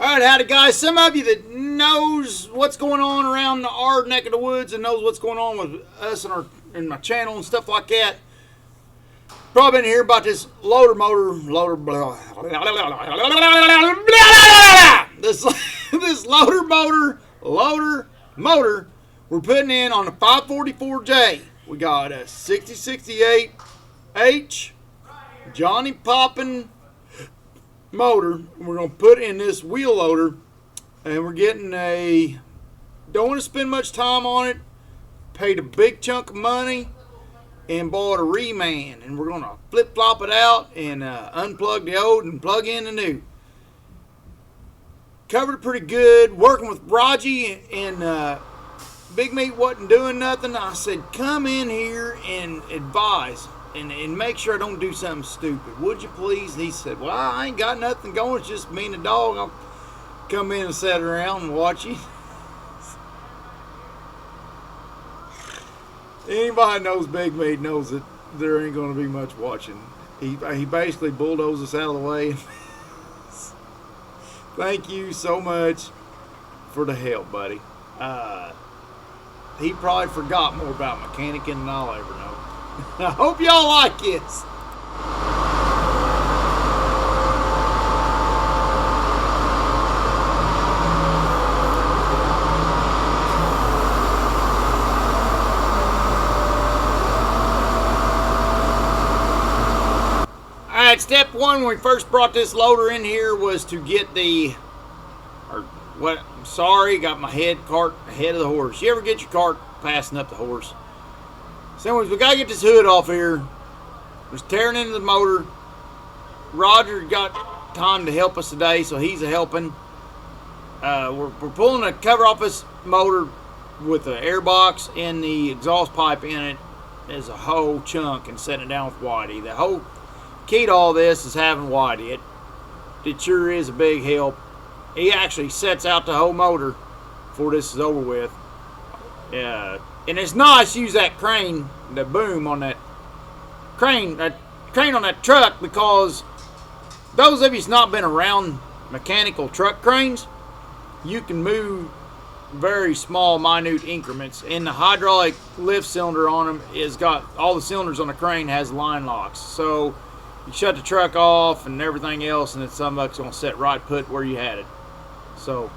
Alright, howdy guys. Some of you that knows what's going on around our neck of the woods and knows what's going on with us and my channel and stuff like that, probably been hearing about this this loader motor we're putting in on the 544J. We got a 6068H Johnny Poppin motor. We're going to put in this wheel loader, and we're getting don't want to spend much time on it, paid a big chunk of money and bought a reman, and we're going to flip flop it out and unplug the old and plug in the new. Covered it pretty good, working with Raji, and Big Meat wasn't doing nothing. I said, come in here and advise and make sure I don't do something stupid. Would you please? And he said, well, I ain't got nothing going. It's just me and the dog. I'll come in and sit around and watch you. Anybody knows Big Meat knows that there ain't going to be much watching. He basically bulldozed us out of the way. Thank you so much for the help, buddy. He probably forgot more about mechanicing than I'll ever know. I hope y'all like this. Alright, step one when we first brought this loader in here was to get got my cart ahead of the horse. You ever get your cart passing up the horse? So anyways, we gotta get this hood off here. It was tearing into the motor. Roger got time to help us today, so he's helping. We're pulling the cover off this motor with the air box and the exhaust pipe in it as a whole chunk and setting it down with Whitey. The whole key to all this is having Whitey. It sure is a big help. He actually sets out the whole motor before this is over with. And it's nice to use that crane, the boom on that crane on that truck, because those of you that's not been around mechanical truck cranes, you can move very small, minute increments. And the hydraulic lift cylinder on them is got all the cylinders on the crane has line locks. So you shut the truck off and everything else, and then somebody's gonna set right put where you had it. So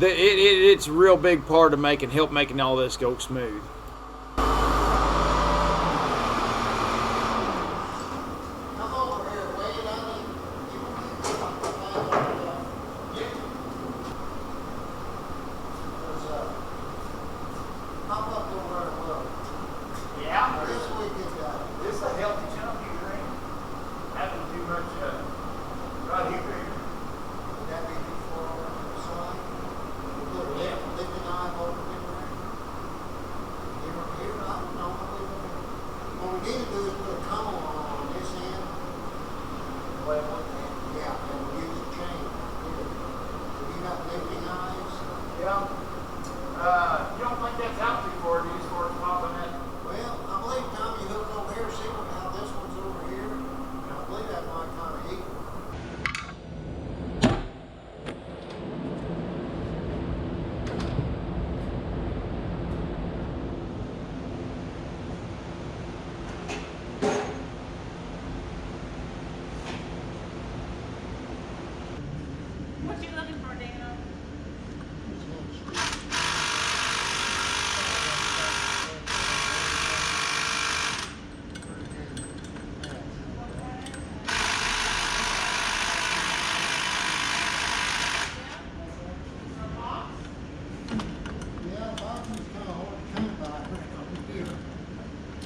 it's a real big part of help making all this go smooth. You don't think that's out too far, do you, as far as popping that? Well, I believe Tommy hooked over here, see how this one's over here. And I believe that might kind of equal. What you looking for, Dano?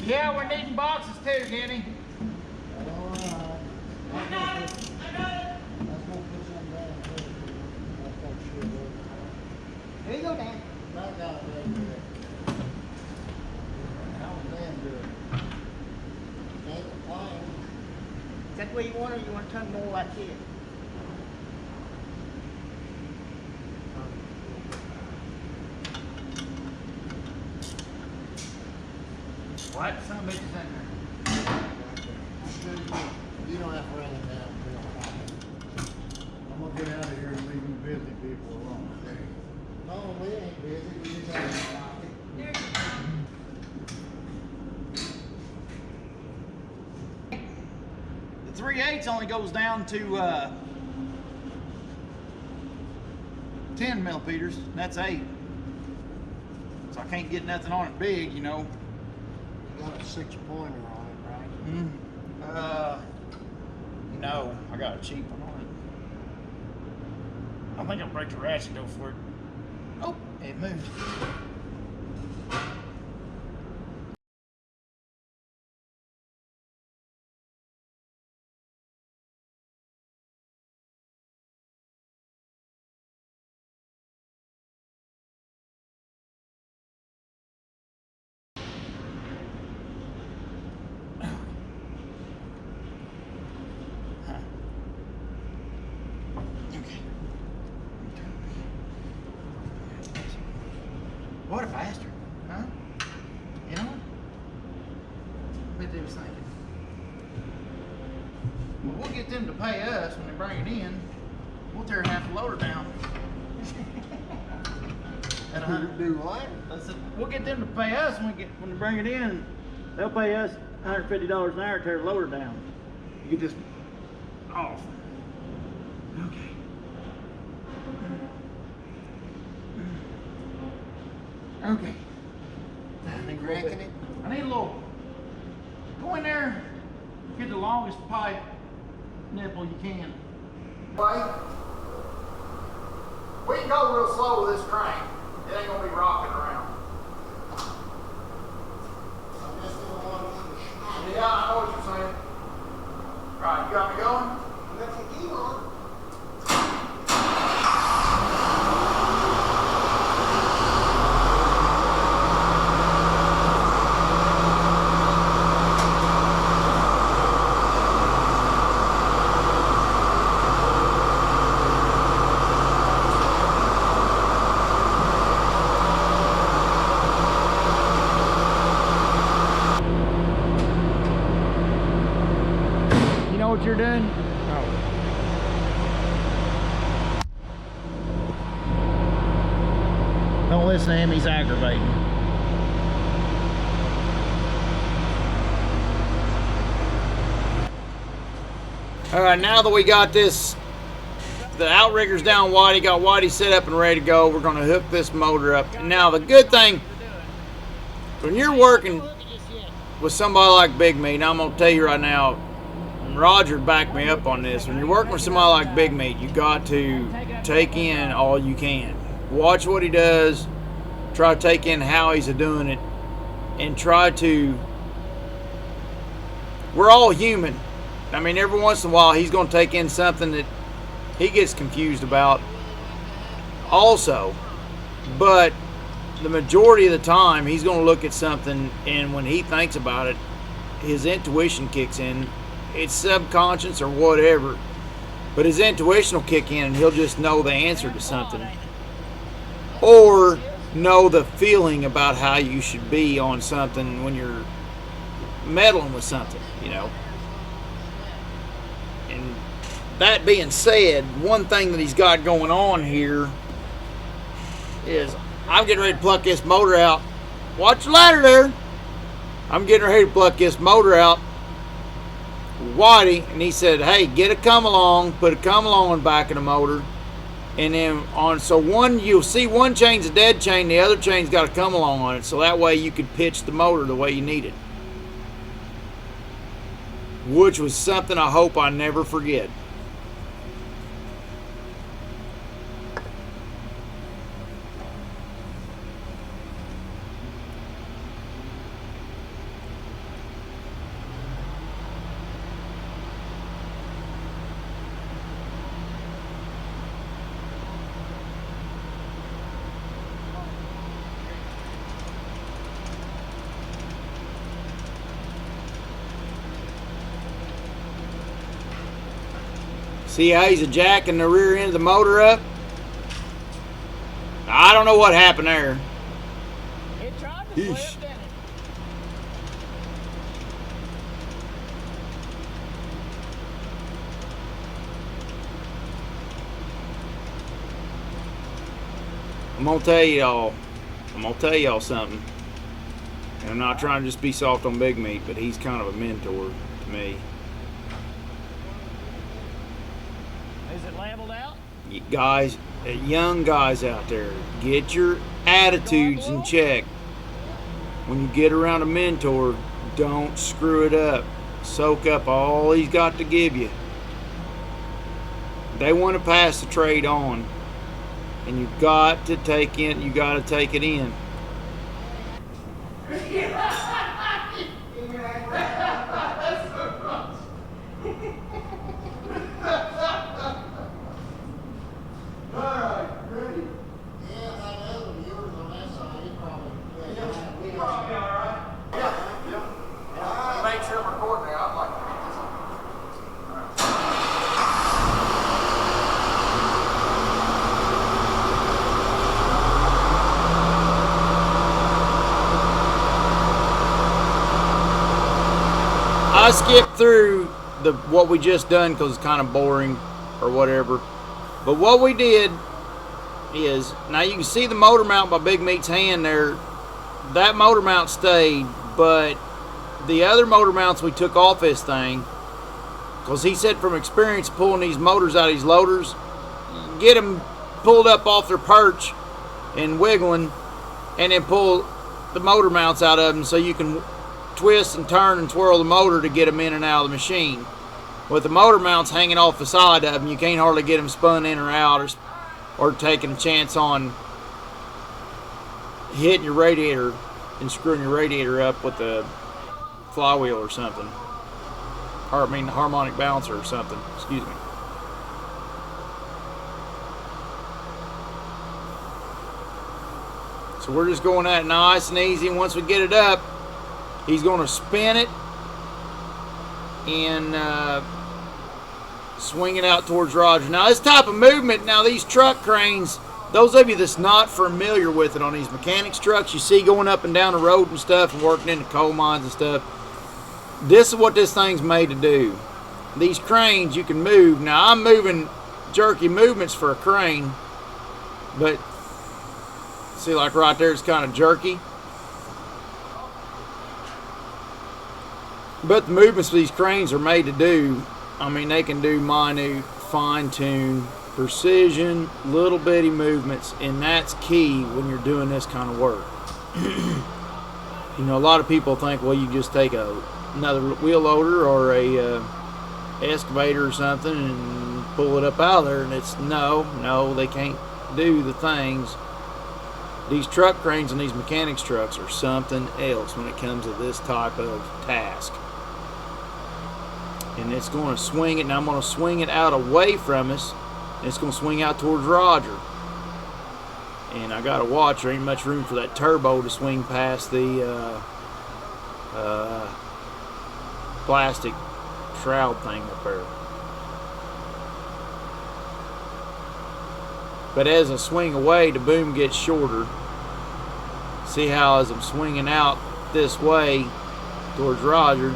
Yeah, we're needing boxes too, Denny. Here you go, Dan. Is that the way you want it, or you want to turn more like this? What? Some bitches in there. You don't have to run it down. I'm gonna get takes only goes down to 10 millimeters. That's 8. So I can't get nothing on it big, you know. You got a 6-pointer on it, right? No, I got a cheap one on it. I think I'll break the ratchet though for it. Oh, it moved. What a bastard, huh? You know what? I bet they was thinking, well, we'll get them to pay us when they bring it in. We'll tear half the loader down. At Do what? I said, we'll get them to pay us when they bring it in. They'll pay us $150 an hour to tear the loader down. You get this off. Okay. Okay. Cranking it? I need a little. Go in there, get the longest pipe nipple you can. We can go real slow with this crank. It ain't gonna be rocking around. I'm just gonna want to Yeah, I know what you're saying. Right, you got me going? Let's keep on. What you're doing? Don't listen to him, he's aggravating. Alright, now that we got this, the outrigger's down Whitey, got Whitey set up and ready to go, we're going to hook this motor up. Now the good thing, when you're working with somebody like Big Meat, and I'm going to tell you right now, Roger backed me up on this. When you're working with somebody like Big Meat, you got to take in all you can. Watch what he does. Try to take in how he's doing it. And try to... We're all human. I mean, every once in a while, he's going to take in something that he gets confused about also. But the majority of the time, he's going to look at something, and when he thinks about it, his intuition kicks in. It's subconscious or whatever, but his intuition will kick in and he'll just know the answer to something, or know the feeling about how you should be on something when you're meddling with something, you know. And that being said, one thing that he's got going on here is I'm getting ready to pluck this motor out. Watch the ladder there. I'm getting ready to pluck this motor out. Whitey, and he said, hey, get a come along, put a come along on the back of the motor, and then on, so one, you'll see one chain's a dead chain, the other chain's got a come along on it, so that way you could pitch the motor the way you need it, which was something I hope I never forget. See how he's jacking the rear end of the motor up? I don't know what happened there. It tried to flip, Yeesh. didn't it? I'm gonna tell y'all something. And I'm not trying to just be soft on Big Meat, but he's kind of a mentor to me. Is it leveled out? You guys, young guys out there, get your attitudes in check. When you get around a mentor, don't screw it up. Soak up all he's got to give you. They want to pass the trade on, and you got to take it in. Alright, ready? Yeah, that other one, yours on that side, it probably. Yeah, probably alright. Yeah. Make sure I'm recording there. I'd like to get this on. I skipped through what we just done because it's kind of boring or whatever. But what we did is, now you can see the motor mount by Big Meat's hand there. That motor mount stayed, but the other motor mounts we took off this thing because he said from experience pulling these motors out of these loaders, get them pulled up off their perch and wiggling, and then pull the motor mounts out of them so you can twist and turn and twirl the motor to get them in and out of the machine. With the motor mounts hanging off the side of them, you can't hardly get them spun in or out, or taking a chance on hitting your radiator and screwing your radiator up with a flywheel or something. Or, I mean, the harmonic balancer or something. Excuse me. So we're just going at it nice and easy, and once we get it up, he's going to spin it and swing it out towards Roger. Now this type of movement, now these truck cranes, those of you that's not familiar with it on these mechanics trucks you see going up and down the road and stuff and working in the coal mines and stuff, this is what this thing's made to do. These cranes you can move. Now I'm moving jerky movements for a crane, but see, like right there, it's kind of jerky. But the movements these cranes are made to do, I mean, they can do minute, fine-tune, precision, little bitty movements, and that's key when you're doing this kind of work. You know, a lot of people think, well, you just take another wheel loader or a excavator or something and pull it up out of there, and it's no, they can't do the things. These truck cranes and these mechanics trucks are something else when it comes to this type of task. And it's going to swing it, and I'm going to swing it out away from us, and it's going to swing out towards Roger. And I got to watch, there ain't much room for that turbo to swing past the plastic shroud thing up there. But as I swing away, the boom gets shorter. See how as I'm swinging out this way towards Roger,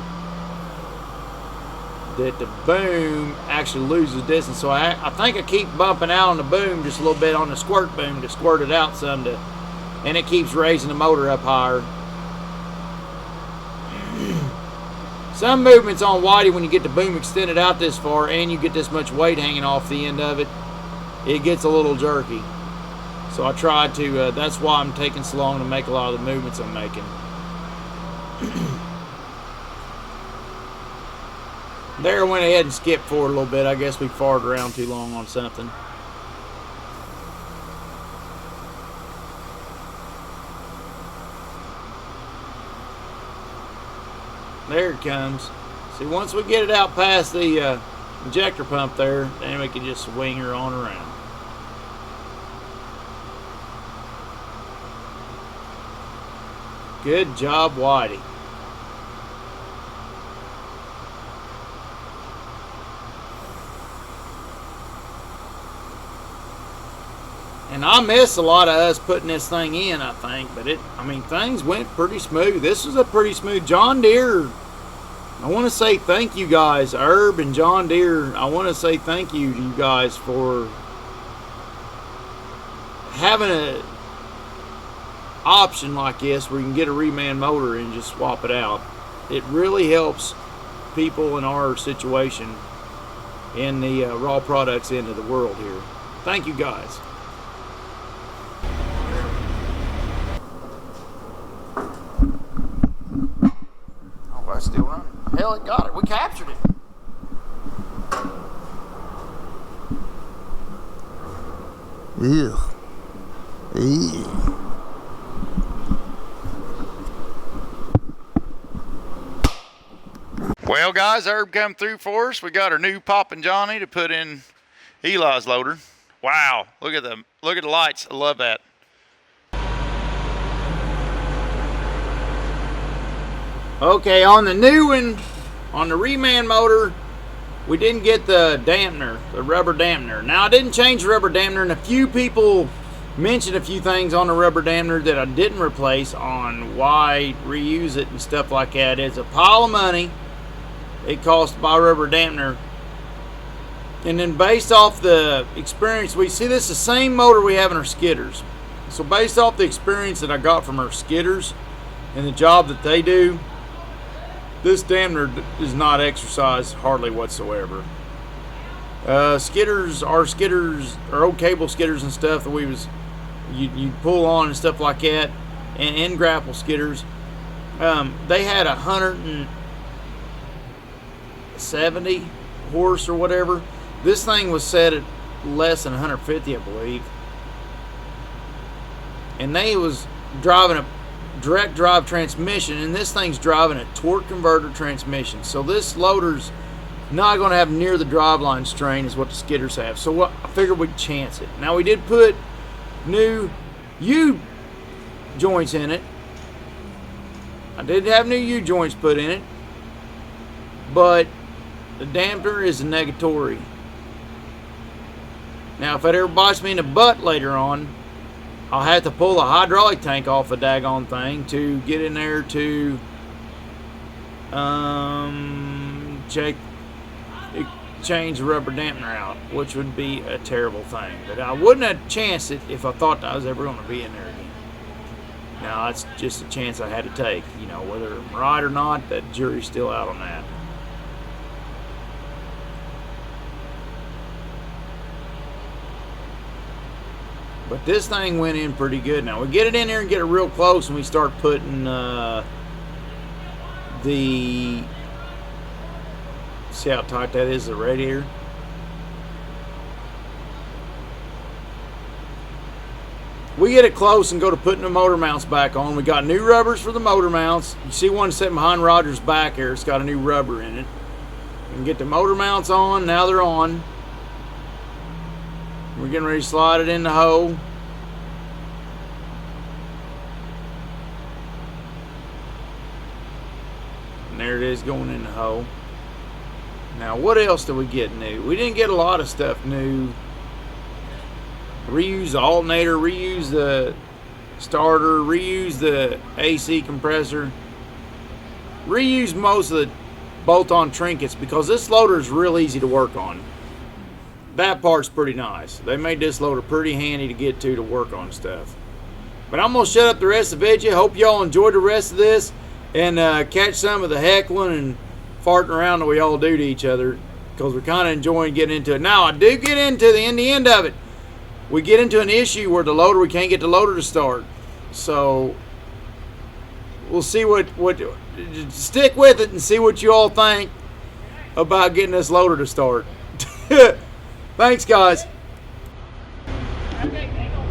that the boom actually loses distance. So I think I keep bumping out on the boom just a little bit on the squirt boom to squirt it out some, and it keeps raising the motor up higher. Some movements on Whitey, when you get the boom extended out this far and you get this much weight hanging off the end of it, it gets a little jerky. So I tried to, that's why I'm taking so long to make a lot of the movements I'm making. There, I went ahead and skipped forward a little bit. I guess we farted around too long on something. There it comes. See, once we get it out past the injector pump there, then we can just swing her on around. Good job, Whitey. And I miss a lot of us putting this thing in, I think. But things went pretty smooth. This was a pretty smooth John Deere. I want to say thank you guys, Herb and John Deere. I want to say thank you to you guys for having a option like this where you can get a reman motor and just swap it out. It really helps people in our situation in the raw products into the world here. Thank you guys. Oh, that's still running. Hell, it got it. We captured it. Ew. Ew. Well, guys, Herb come through for us. We got our new Poppin' Johnny to put in Eli's loader. Wow, look at the lights. I love that. Okay, on the new one, on the reman motor, we didn't get the dampener, the rubber dampener. Now, I didn't change the rubber dampener, and a few people mentioned a few things on the rubber dampener that I didn't replace on why reuse it and stuff like that. It's a pile of money. It cost to buy rubber dampener. And then based off the experience, we see this is the same motor we have in our skidders. So based off the experience that I got from our skidders and the job that they do, this dampener is not exercised hardly whatsoever. Skidders, our old cable skidders and stuff that you pull on and stuff like that, and end grapple skidders, they had 170 horse or whatever. This thing was set at less than 150, I believe, and they was driving a direct drive transmission, and this thing's driving a torque converter transmission. So this loader's not going to have near the driveline strain as what the skidders have. So I figured we'd chance it. Now, we did put new U joints in it. I did have new U joints put in it, but the dampener is a negatory. Now, if it ever bites me in the butt later on, I'll have to pull the hydraulic tank off the daggone thing to get in there to change the rubber dampener out, which would be a terrible thing. But I wouldn't have chanced it if I thought I was ever going to be in there again. Now, that's just a chance I had to take. You know, whether I'm right or not, that jury's still out on that. But this thing went in pretty good. Now, we get it in there and get it real close, and we start putting see how tight that is, the radiator. We get it close and go to putting the motor mounts back on. We got new rubbers for the motor mounts. You see one sitting behind Roger's back here. It's got a new rubber in it. We can get the motor mounts on. Now they're on. We're getting ready to slide it in the hole. And there it is going in the hole. Now, what else did we get new? We didn't get a lot of stuff new. Reuse the alternator, reuse the starter, reuse the AC compressor. Reuse most of the bolt-on trinkets because this loader is real easy to work on. That part's pretty nice. They made this loader pretty handy to get to work on stuff. But I'm going to shut up the rest of the video. Hope y'all enjoyed the rest of this and catch some of the heckling and farting around that we all do to each other because we're kind of enjoying getting into it. Now, I do get into the end of it. We get into an issue where we can't get the loader to start. So we'll see stick with it and see what you all think about getting this loader to start. Thanks, guys. Okay, hang on.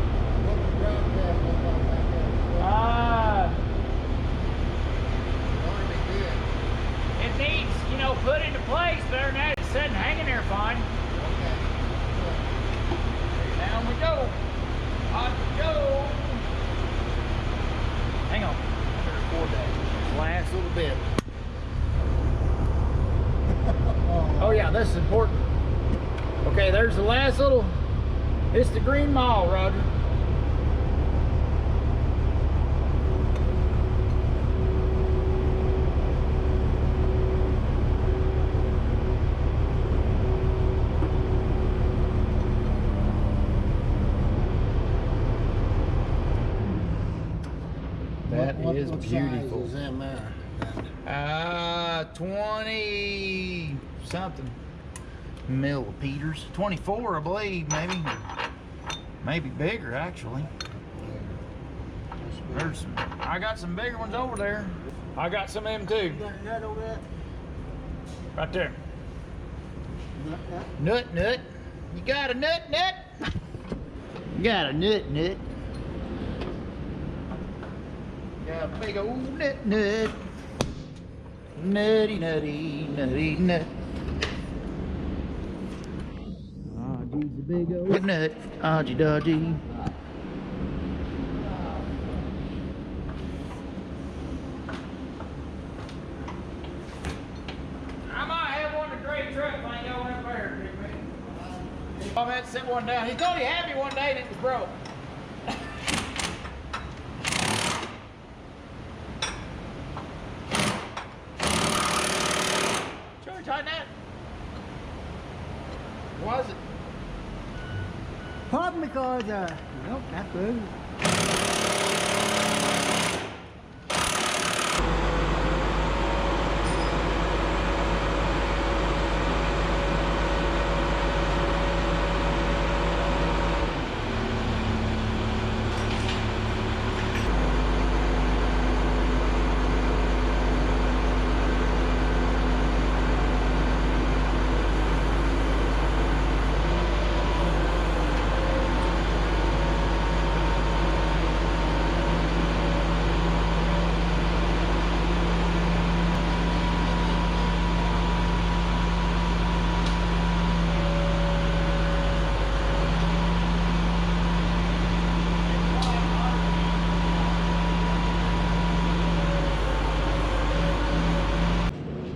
It needs, put into place better than that. It's sitting hanging there fine. Down we go. On we go. Hang on. I'm going to record that last little bit. Oh yeah, this is important. Okay, there's the last little, it's the green mile, Roger. That is beautiful. What size is them there? 20 something. millipeters. 24, I believe, maybe. Maybe bigger, actually. There's some, I got some bigger ones over there. I got some of them too. You got a nut over there? Right there. Nut. Nut, nut. You got a nut, nut? You got a nut, nut. Got a big old nut, nut. Nutty, nutty, nutty, nut. Audie's a big old nut. Audie, dodgy. I might have one of the great truck if I ain't going up there. I had to sit one down. He thought he had me one day and it was broke. Sure, tighten that. Was it? Pardon because, nope, that's good.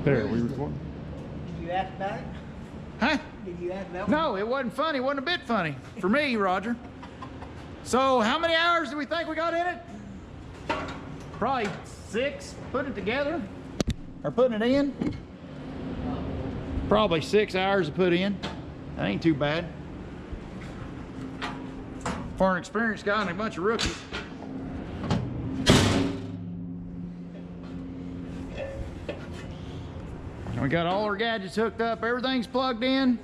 There, we recording. Did you ask about it? Huh? Did you ask about it? No, it wasn't funny. It wasn't a bit funny for me, Roger. So, how many hours do we think we got in it? Probably 6 putting it together or putting it in. Probably 6 hours to put in. That ain't too bad for an experienced guy and a bunch of rookies. We got all our gadgets hooked up. Everything's plugged in.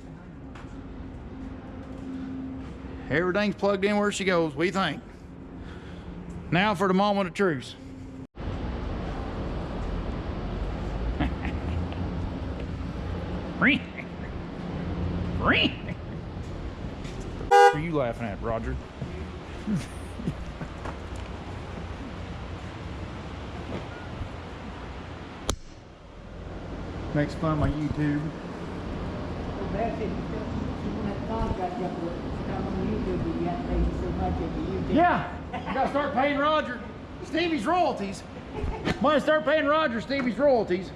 Everything's plugged in where she goes, we think. Now for the moment of truth. What are you laughing at, Roger? Makes fun of my YouTube. Well, that's it. When that contract up with come on YouTube, you got to pay so much of the YouTube. Yeah, I gotta start paying Roger Stevie's royalties. Might start paying Roger Stevie's royalties.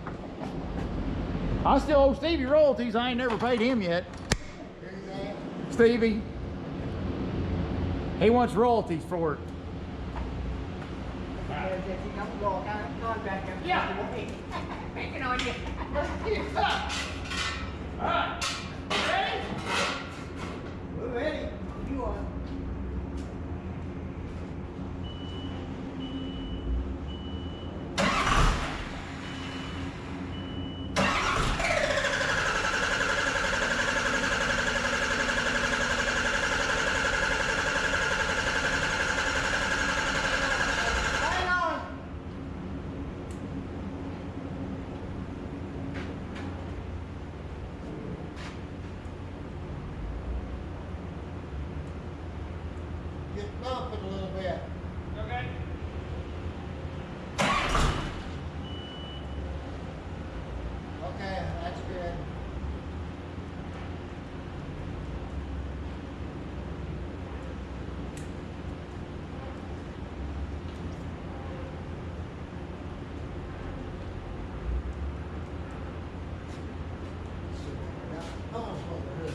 I still owe Stevie royalties. I ain't never paid him yet. Stevie. He wants royalties for it. Because if you don't go contract up, Yeah. picking on you. All right, ready? We're ready. You are. Just bump it a little bit. Okay. Okay, that's good. Almost over here.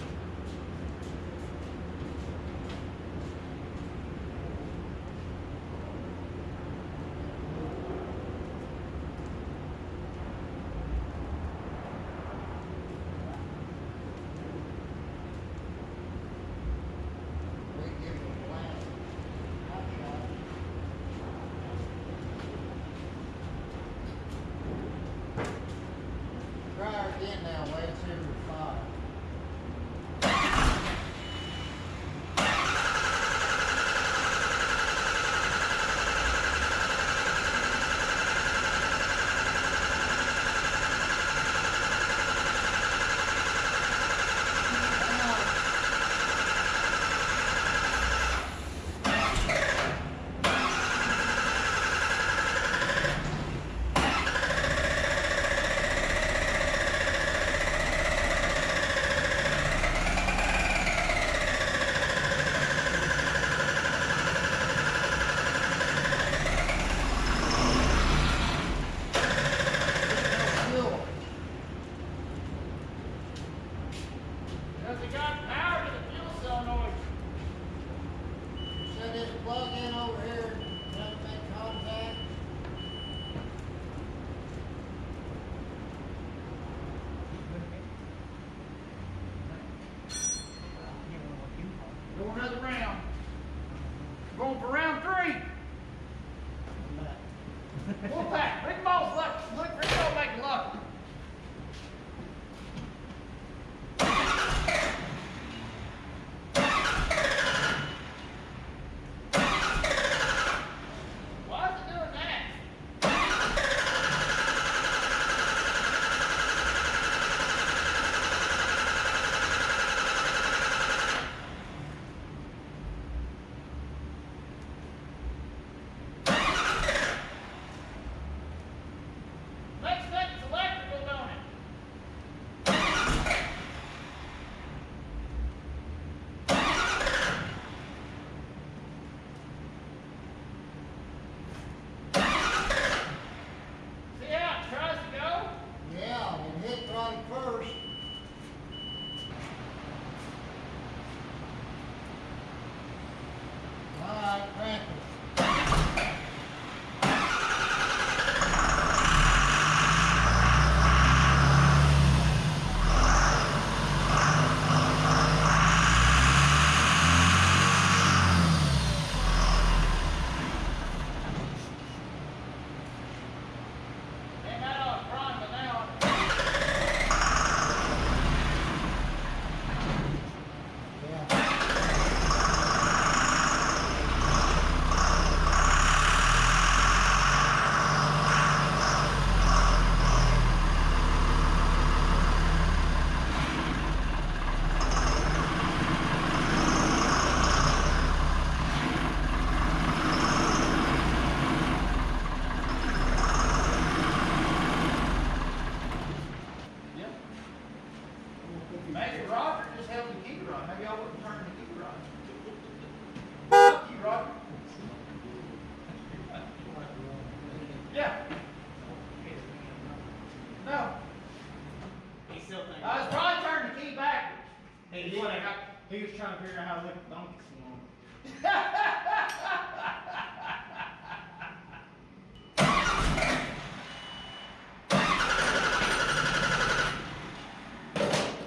He was trying to figure out how to lick a donkey swan.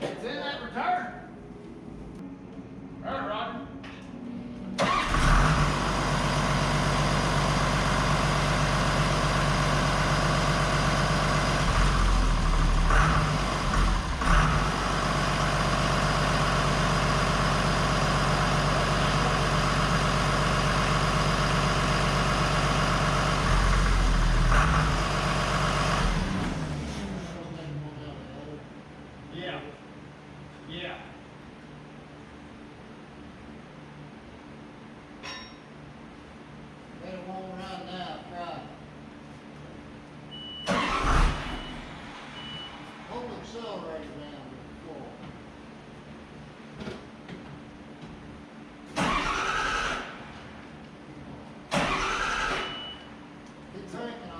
It's in that return. All right, Roger. Yeah. Yeah. They won't run now, right? Hold the accelerator down to the floor. Keep cranking on.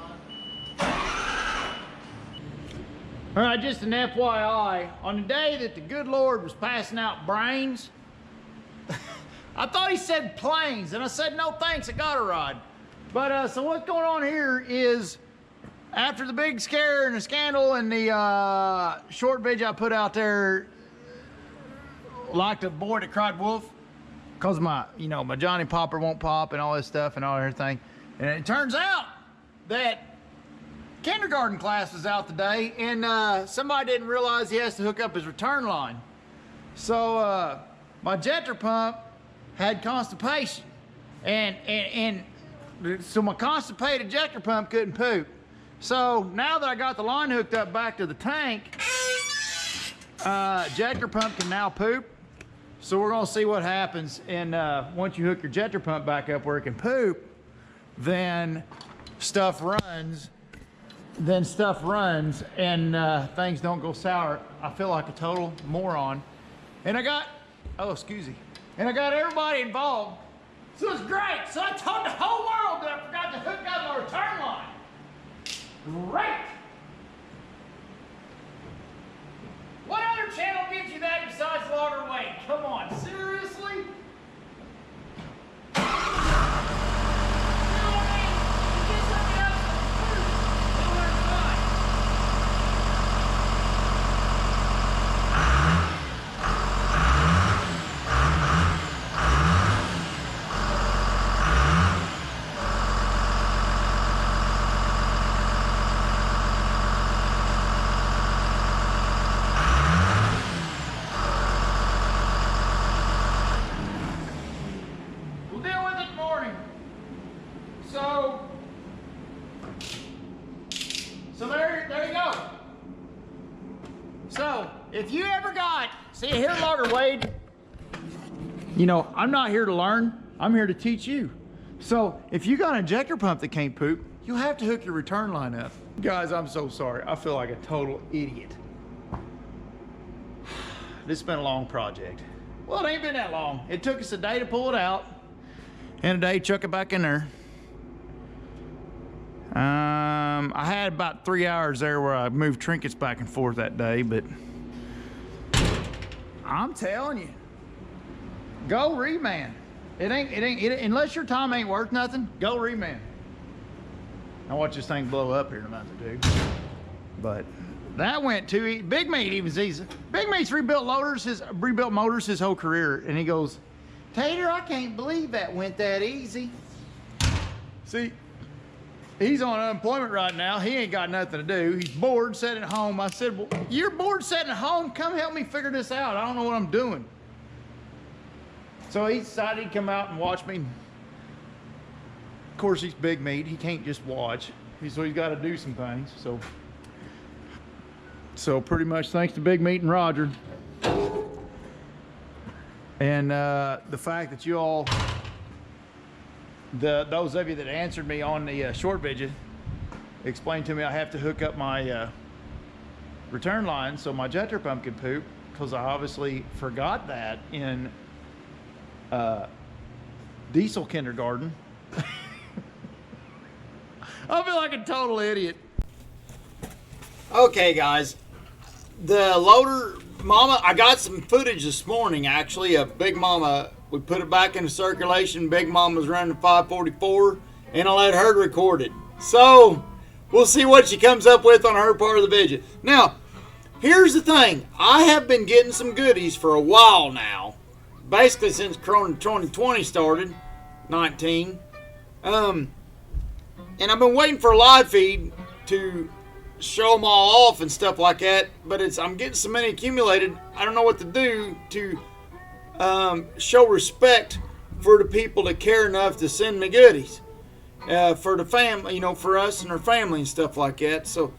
All right, just an FYI, on the day that the good Lord was passing out brains, I thought he said planes, and I said, no thanks, I got a rod. But so what's going on here is, after the big scare and the scandal and the short video I put out there, like the boy that cried wolf, cause my Johnny Popper won't pop and all this stuff and all everything. And it turns out that kindergarten class was out today, and somebody didn't realize he has to hook up his return line. So my jector pump had constipation, and so my constipated ejector pump couldn't poop. So now that I got the line hooked up back to the tank, ejector pump can now poop. So we're gonna see what happens, and once you hook your ejector pump back up where it can poop, then stuff runs. And things don't go sour. I feel like a total moron. And I got, and I got everybody involved. So it's great. So I told the whole world that I forgot to hook up my return line. Great. What other channel gives you that besides Logger Wade? Come on, seriously? So there you go. So if you ever got, see here, Logger Wade, I'm not here to learn, I'm here to teach you. So if you got an ejector pump that can't poop, you have to hook your return line up. Guys, I'm so sorry. I feel like a total idiot. This has been a long project. Well, it ain't been that long. It took us a day to pull it out and a day to chuck it back in there. I had about 3 hours there where I moved trinkets back and forth that day, but I'm telling you, go reman. It ain't unless your time ain't worth nothing, go reman. Now watch this thing blow up here in a month or two. But that went too easy. Big Meat even sees it. Big Meat's rebuilt motors his whole career, and he goes, Tater, I can't believe that went that easy. See, he's on unemployment right now. He ain't got nothing to do. He's bored, sitting at home. I said, well, you're bored sitting at home? Come help me figure this out. I don't know what I'm doing. So he decided he'd come out and watch me. Of course, he's Big Meat. He can't just watch. So he's got to do some things. So pretty much thanks to Big Meat and Roger. And the fact that you all, those of you that answered me on the short video, explained to me I have to hook up my return line so my ejector pump can poop, because I obviously forgot that in diesel kindergarten. I feel like a total idiot. Okay, guys. The loader Mama, I got some footage this morning, actually, of Big Mama. We put it back into circulation. Big Mama's running 544, and I let her record it. So, we'll see what she comes up with on her part of the video. Now, here's the thing. I have been getting some goodies for a while now. Basically, since Corona 2020 started, 19. And I've been waiting for a live feed to show them all off and stuff like that, but I'm getting so many accumulated, I don't know what to do to show respect for the people that care enough to send me goodies for the family, for us and our family and stuff like that. So,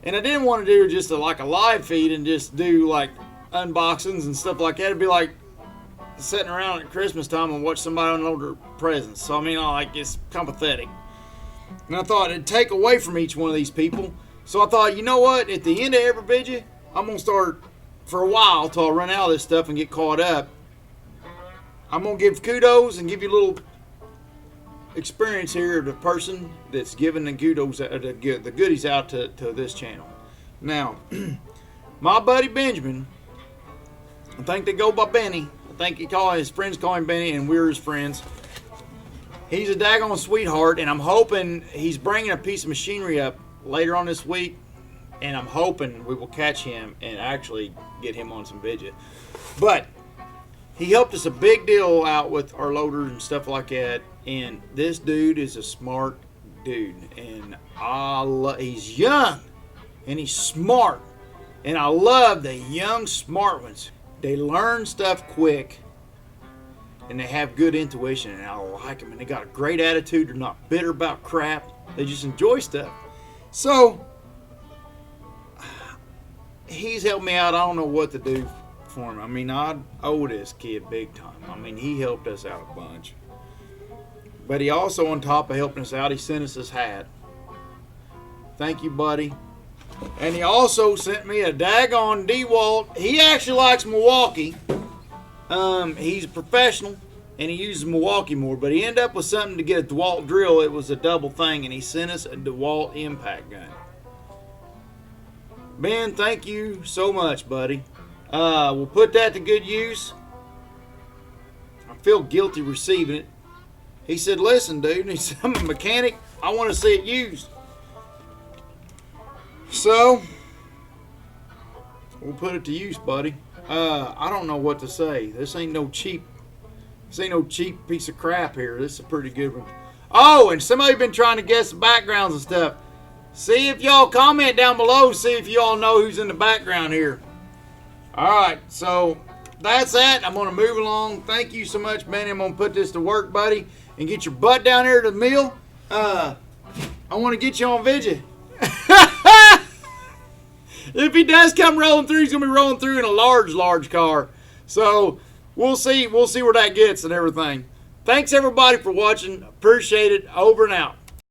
and I didn't want to do just like a live feed and just do like unboxings and stuff like that. It'd be like sitting around at Christmas time and watch somebody unload their presents. So I mean, it's kind of pathetic. And I thought it'd take away from each one of these people. So I thought, you know what? At the end of every video, I'm going to start for a while till I run out of this stuff and get caught up. I'm going to give kudos and give you a little experience here of the person that's giving the kudos, the goodies out to this channel. Now, my buddy Benjamin, I think they go by Benny. I think his friends call him Benny, and we're his friends. He's a daggone sweetheart, and I'm hoping he's bringing a piece of machinery up later on this week, and I'm hoping we will catch him and actually get him on some video. But he helped us a big deal out with our loaders and stuff like that, and this dude is a smart dude, and he's young and he's smart, and I love the young smart ones. They learn stuff quick and they have good intuition, and I like them, and they got a great attitude. They're not bitter about crap, they just enjoy stuff. So, he's helped me out. I don't know what to do for him. I mean, I owe this kid big time. I mean, he helped us out a bunch. But he also, on top of helping us out, he sent us his hat. Thank you, buddy. And he also sent me a daggone DeWalt. He actually likes Milwaukee. He's a professional, and he uses Milwaukee more, but he ended up with something to get a DeWalt drill. It was a double thing, and he sent us a DeWalt impact gun. Ben, thank you so much, buddy. We'll put that to good use. I feel guilty receiving it. He said, listen, dude, he said, I'm a mechanic. I want to see it used. So, we'll put it to use, buddy. I don't know what to say. This ain't no cheap piece of crap here. This is a pretty good one. Oh, and somebody been trying to guess the backgrounds and stuff. See if y'all comment down below. See if y'all know who's in the background here. Alright, so that's that. I'm going to move along. Thank you so much, Benny. I'm going to put this to work, buddy, and get your butt down here to the mill. I want to get you on video. If he does come rolling through, he's going to be rolling through in a large car. So, we'll see where that gets and everything. Thanks, everybody, for watching. Appreciate it. Over and out.